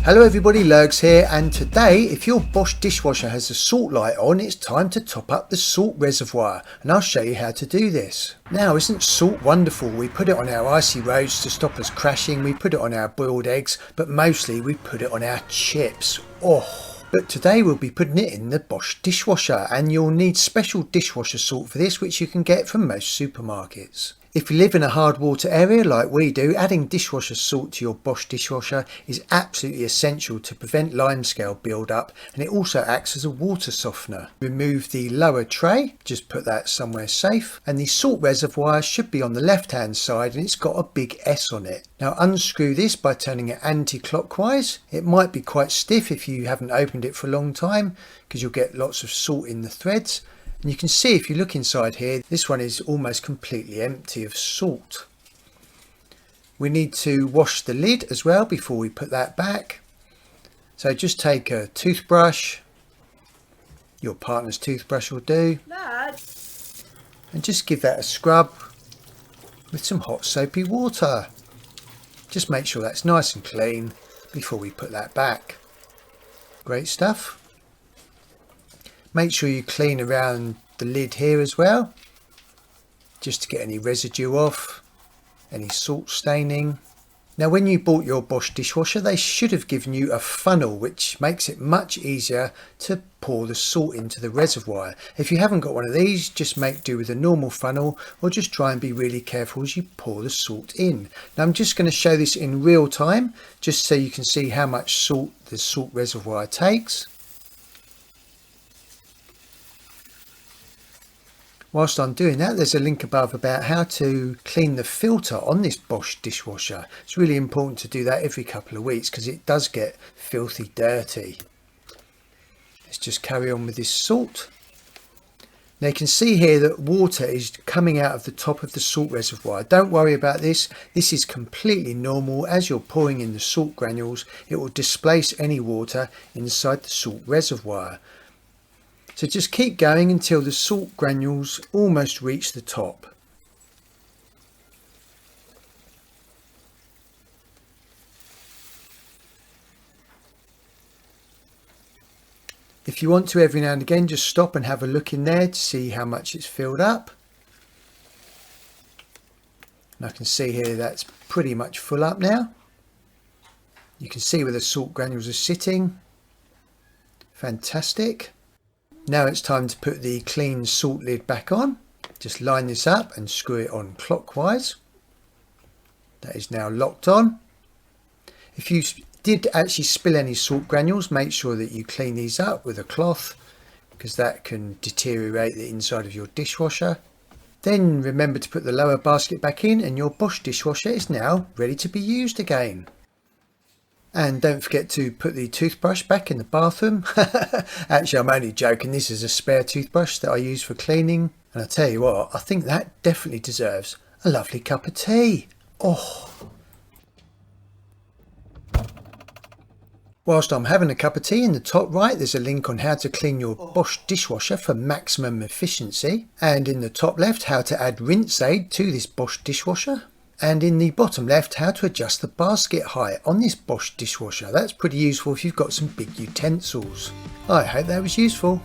Hello everybody, Lurgs here, and today if your Bosch dishwasher has a salt light on, it's time to top up the salt reservoir, and I'll show you how to do this. Now, isn't salt wonderful? We put it on our icy roads to stop us crashing, we put it on our boiled eggs, but mostly we put it on our chips. Oh! But today we'll be putting it in the Bosch dishwasher, and you'll need special dishwasher salt for this, which you can get from most supermarkets. If you live in a hard water area like we do, adding dishwasher salt to your Bosch dishwasher is absolutely essential to prevent limescale build-up, and it also acts as a water softener. Remove the lower tray, just put that somewhere safe, and the salt reservoir should be on the left hand side and it's got a big S on it. Now unscrew this by turning it anti-clockwise. It might be quite stiff if you haven't opened it for a long time because you'll get lots of salt in the threads. And you can see if you look inside here, this one is almost completely empty of salt. We need to wash the lid as well before we put that back. So just take a toothbrush, your partner's toothbrush will do, and just give that a scrub with some hot soapy water. Just make sure that's nice and clean before we put that back. Great stuff. Make sure you clean around the lid here as well, just to get any residue off, any salt staining. Now when you bought your Bosch dishwasher, they should have given you a funnel, which makes it much easier to pour the salt into the reservoir. If you haven't got one of these, just make do with a normal funnel, or just try and be really careful as you pour the salt in. Now I'm just going to show this in real time, just so you can see how much salt the salt reservoir takes. Whilst I'm doing that, there's a link above about how to clean the filter on this Bosch dishwasher. It's really important to do that every couple of weeks because it does get filthy dirty. Let's just carry on with this salt. Now you can see here that water is coming out of the top of the salt reservoir. Don't worry about this. This is completely normal. As you're pouring in the salt granules, it will displace any water inside the salt reservoir. So just keep going until the salt granules almost reach the top. If you want to, every now and again, just stop and have a look in there to see how much it's filled up. And I can see here that's pretty much full up now. You can see where the salt granules are sitting. Fantastic. Now it's time to put the clean salt lid back on. Just line this up and screw it on clockwise. That is now locked on. If you did actually spill any salt granules, make sure that you clean these up with a cloth, because that can deteriorate the inside of your dishwasher. Then remember to put the lower basket back in, and your Bosch dishwasher is now ready to be used again. And don't forget to put the toothbrush back in the bathroom. Actually, I'm only joking. This is a spare toothbrush that I use for cleaning. And I tell you what, I think that definitely deserves a lovely cup of tea. Oh. Whilst I'm having a cup of tea, in the top right there's a link on how to clean your Bosch dishwasher for maximum efficiency. And in the top left, how to add rinse aid to this Bosch dishwasher. And in the bottom left, how to adjust the basket height on this Bosch dishwasher. That's pretty useful if you've got some big utensils. I hope that was useful.